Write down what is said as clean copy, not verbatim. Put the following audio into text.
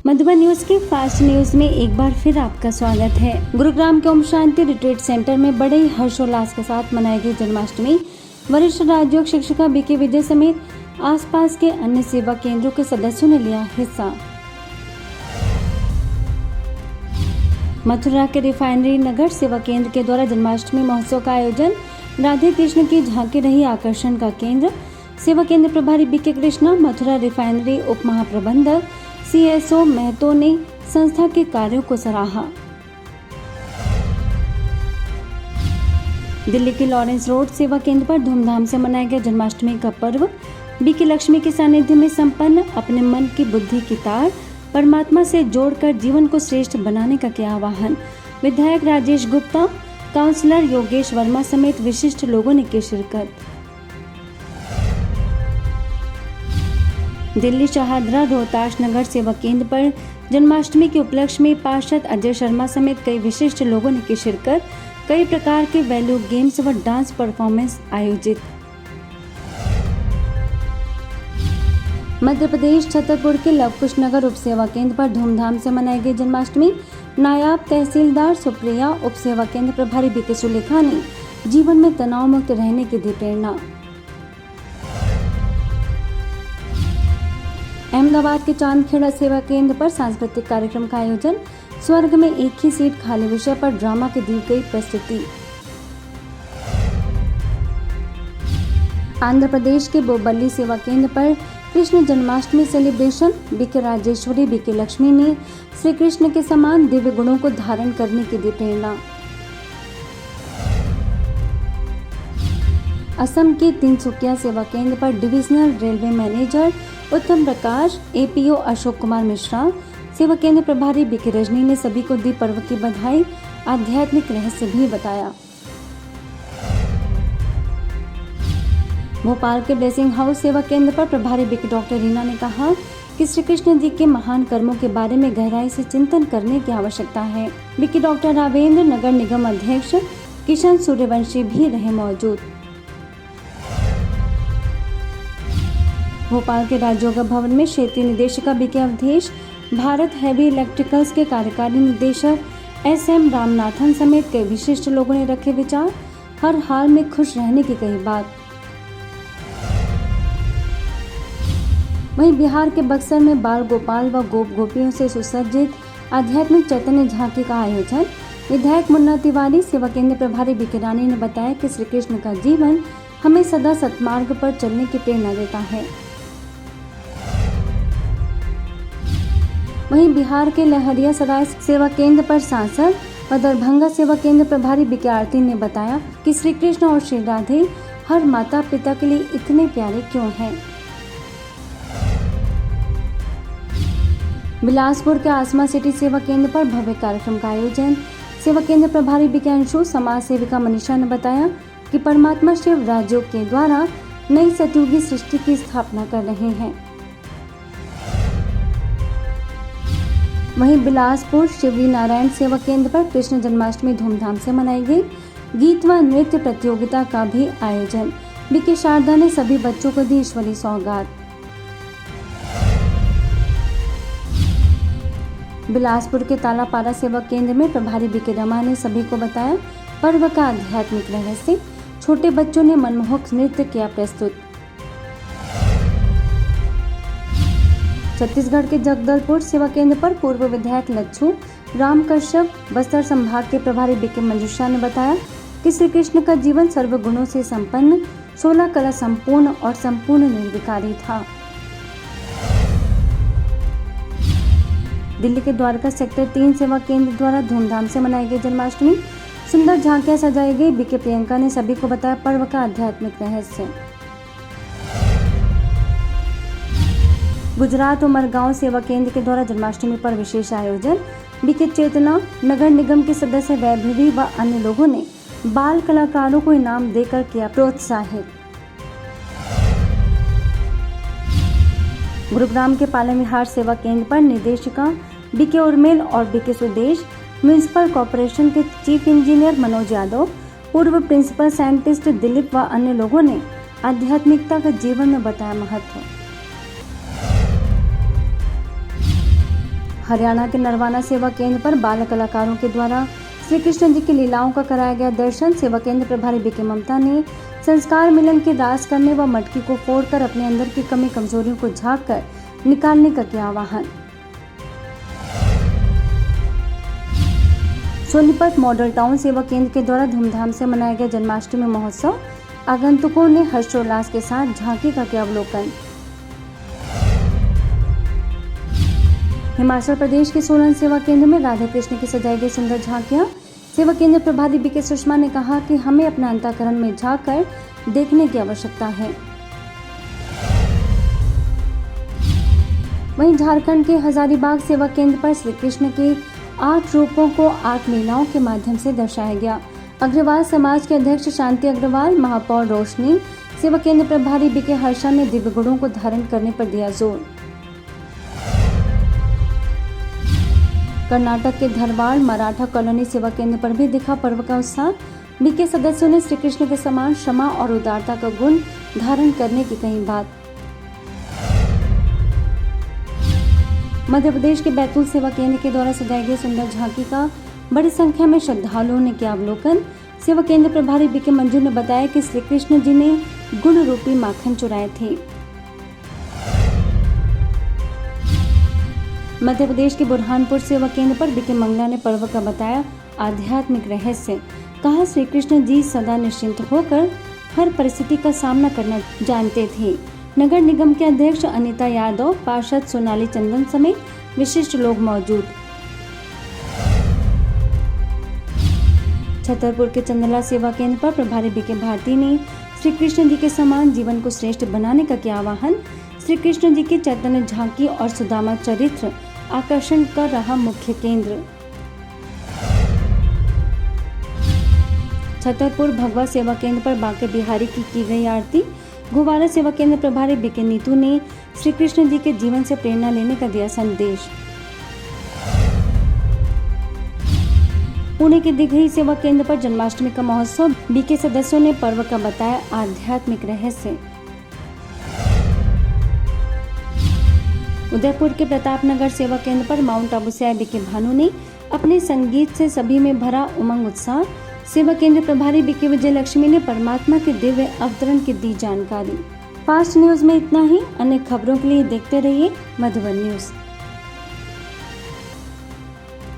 Madhuban news के fast news में एक बार फिर आपका स्वागत है। गुरुग्राम के ओम शांति रिट्रीट सेंटर में बड़े ही हर्षोल्लास के साथ मनाई गई जन्माष्टमी। वरिष्ठ राजयोग शिक्षिका बीके विजय समेत आसपास के अन्य सेवा केंद्रों के सदस्यों ने लिया हिस्सा। मथुरा के रिफाइनरी नगर सेवा केंद्र के द्वारा जन्माष्टमी महोत्सव का आयोजन। राधे कृष्ण की झांकी रही आकर्षण का केंद्र। सेवा केंद्र प्रभारी बीके कृष्णा, मथुरा रिफाइनरी उप महाप्रबंधक CSO महतो ने संस्था के कार्यों को सराहा। दिल्ली के लॉरेंस रोड सेवा केंद्र पर धूमधाम से मनाया गया जन्माष्टमी का पर्व। बीके लक्ष्मी के सानिध्य में संपन्न अपने मन की बुद्धि की तार परमात्मा से जोड़कर जीवन को श्रेष्ठ बनाने का किया आह्वान। विधायक राजेश गुप्ता, काउंसलर योगेश वर्मा समेत विशिष्ट लोगों ने की शिरकत। दिल्ली शाहदरा रोहताश नगर सेवा केंद्र पर जन्माष्टमी के उपलक्ष्य में पार्षद अजय शर्मा समेत कई विशिष्ट लोगों ने की शिरकत। कई प्रकार के वैल्यू गेम्स व डांस परफॉर्मेंस आयोजित। मध्य प्रदेश छतरपुर के लवकुश नगर उप सेवा केंद्र पर धूमधाम से मनाई गई जन्माष्टमी। नायब तहसीलदार सुप्रिया, उप सेवा केंद्र प्रभारी बीके सुलेखा ने जीवन में तनाव मुक्त रहने की दी प्रेरणा। अहमदाबाद के चांदखेड़ा सेवा केंद्र पर सांस्कृतिक कार्यक्रम का आयोजन। स्वर्ग में एक ही सीट खाली विषय पर ड्रामा की दी गई प्रस्तुति। आंध्र प्रदेश के बोबल्ली सेवा केंद्र पर Krishna Janmashtami celebration. BK Rajeshwari, BK Lakshmi ने श्री कृष्ण के समान दिव्य गुणों को धारण करने की दी प्रेरणा। असम के तिनसुकिया सेवा केंद्र पर डिविजनल रेलवे मैनेजर उत्तम प्रकाश, APO अशोक कुमार मिश्रा, सेवा केंद्र प्रभारी बीके रजनी ने सभी को दी पर्व की बधाई। आध्यात्मिक रहस्य भी बताया। भोपाल के ब्लेसिंग हाउस सेवा केंद्र पर प्रभारी बीके डॉक्टर रीना ने कहा कि श्री कृष्ण जी के महान कर्मों के बारे में गहराई से चिंतन करने की आवश्यकता है। बीके डॉक्टर रावेंद्र, नगर निगम अध्यक्ष किशन सूर्यवंशी भी रहे मौजूद। भोपाल के राजयोग भवन में क्षेत्रीय निदेशिका BK Avdhesh, Bharat heavy electricals के कार्यकारी निदेशक SM रामनाथन समेत कई विशिष्ट लोगों ने रखे विचार। हर हाल में खुश रहने की कही बात। वहीं बिहार के बक्सर में बाल गोपाल व गोप गोपियों से सुसज्जित आध्यात्मिक चैतन्य झांकी का आयोजन। विधायक मुन्ना तिवारी, सेवा केंद्र प्रभारी बीके रानी ने बताया कि श्री कृष्ण का जीवन हमें सदा सत्मार्ग पर चलने की प्रेरणा देता है। वहीं बिहार के लहरिया सराय सेवा केंद्र पर सांसद व दरभंगा सेवा केंद्र प्रभारी बीके आरती ने बताया कि श्री कृष्ण और श्री राधे हर माता पिता के लिए इतने प्यारे क्यों हैं। बिलासपुर के आसमा सिटी सेवा केंद्र पर भव्य कार्यक्रम का आयोजन। सेवा केंद्र प्रभारी बीके अंशु, समाज सेविका मनीषा ने बताया कि परमात्मा शिव राजयोग के द्वारा नई सतयुगी सृष्टि की स्थापना कर रहे हैं। वहीं बिलासपुर शिवरी नारायण सेवा केंद्र पर कृष्ण जन्माष्टमी धूमधाम से मनाई गई। गीत व नृत्य प्रतियोगिता का भी आयोजन। बीके शारदा ने सभी बच्चों को दी ईश्वरी सौगात। बिलासपुर के तालापारा सेवा केंद्र में प्रभारी बीके रमा ने सभी को बताया पर्व का आध्यात्मिक रहस्य। छोटे बच्चों ने मनमोहक नृत्य किया प्रस्तुत। छत्तीसगढ़ के जगदलपुर सेवा केंद्र पर पूर्व विधायक लच्छू राम कश्यप, बस्तर संभाग के प्रभारी बीके मंजूषा ने बताया कि श्री कृष्ण का जीवन सर्वगुणों से संपन्न, 16 कला संपूर्ण और संपूर्ण निर्विकारी था। दिल्ली के द्वारका सेक्टर 3 सेवा केंद्र द्वारा धूमधाम से मनाई गई जन्माष्टमी। सुंदर झांकियां सजाई गई। बीके प्रियंका ने सभी को बताया पर्व का आध्यात्मिक रहस्य। गुजरात उमरगांव सेवा केंद्र के द्वारा जन्माष्टमी पर विशेष आयोजन। बीके चेतना, नगर निगम के सदस्य वैभवी व अन्य लोगों ने बाल कलाकारों को इनाम देकर किया प्रोत्साहित। गुरुग्राम के पालमविहार सेवा केंद्र पर निदेशिका बीके उर्मिल और बीके सुदेश, म्युनिसिपल कॉर्पोरेशन के चीफ इंजीनियर मनोज यादव, पूर्व प्रिंसिपल साइंटिस्ट दिलीप व अन्य लोगों ने आध्यात्मिकता का जीवन में बताया महत्व। हरियाणा के नरवाना सेवा केंद्र पर बाल कलाकारों के द्वारा श्री कृष्ण जी की लीलाओं का कराया गया दर्शन। सेवा केंद्र प्रभारी बीके ममता ने संस्कार मिलन के दास करने व मटकी को फोड़कर अपने अंदर की कमी कमजोरियों को झाँक कर निकालने का किया आह्वान। सोनीपत मॉडल टाउन सेवा केंद्र के द्वारा धूमधाम से मनाया गया जन्माष्टमी महोत्सव। आगंतुकों ने हर्षोल्लास के साथ झांकी का किया अवलोकन। हिमाचल प्रदेश के सोलन सेवा केंद्र में राधा कृष्ण की सजाई गई सुंदर झांकियां। सेवा केंद्र प्रभारी बीके सुषमा ने कहा कि हमें अपना अंतःकरण में झांक कर देखने की आवश्यकता है। वहीं झारखंड के हजारीबाग सेवा केंद्र पर श्री कृष्ण के 8 रूपों को 8 लीलाओं के माध्यम से दर्शाया गया। अग्रवाल समाज के अध्यक्ष शांति अग्रवाल, महापौर रोशनी, सेवा केंद्र प्रभारी बीके हर्षा ने दिव्य गुणों को धारण करने पर दिया जोर। कर्नाटक के धरवाड़ मराठा कॉलोनी सेवा केंद्र पर भी दिखा पर्व का उत्साह। बीके सदस्यों ने श्री कृष्ण के समान क्षमा और उदारता का गुण धारण करने की कही बात। मध्य प्रदेश के बैतूल सेवा केंद्र के द्वारा सजाई गई सुंदर झांकी का बड़ी संख्या में श्रद्धालुओं ने किया अवलोकन। सेवा केंद्र प्रभारी बीके मंजू ने बताया कि श्री कृष्ण जी ने गुण रूपी माखन चुराए थे। मध्य प्रदेश के बुरहानपुर सेवा केंद्र पर बीके मंगला ने पर्व का बताया आध्यात्मिक रहस्य। कहा श्री कृष्ण जी सदा निश्चिंत होकर हर परिस्थिति का सामना करना जानते थे। नगर निगम के अध्यक्ष अनीता यादव, पार्षद सोनाली चंदन समेत विशिष्ट लोग मौजूद। छतरपुर के चंदला सेवा केंद्र पर प्रभारी बीके भारती ने श्री कृष्ण जी के समान जीवन को श्रेष्ठ बनाने का किया आह्वान। श्री कृष्ण जी की चैतन्य झांकी और सुदामा चरित्र आकर्षण कर रहा मुख्य केंद्र। छतरपुर भगवा सेवा केंद्र पर बांके बिहारी की गई आरती। गुवारा सेवा केंद्र प्रभारी बीके नीतू ने श्री कृष्ण जी के जीवन से प्रेरणा लेने का दिया संदेश। पुणे के दिघई सेवा केंद्र पर जन्माष्टमी का महोत्सव। बीके सदस्यों ने पर्व का बताया आध्यात्मिक रहस्य। उदयपुर के प्रतापनगर सेवा केंद्र पर माउंट आबू से आए बीके भानु ने अपने संगीत से सभी में भरा उमंग उत्साह। सेवा केंद्र प्रभारी बीके विजय लक्ष्मी ने परमात्मा के दिव्य अवतरण की दी जानकारी। फास्ट न्यूज में इतना ही। अन्य खबरों के लिए देखते रहिए मधुबन न्यूज।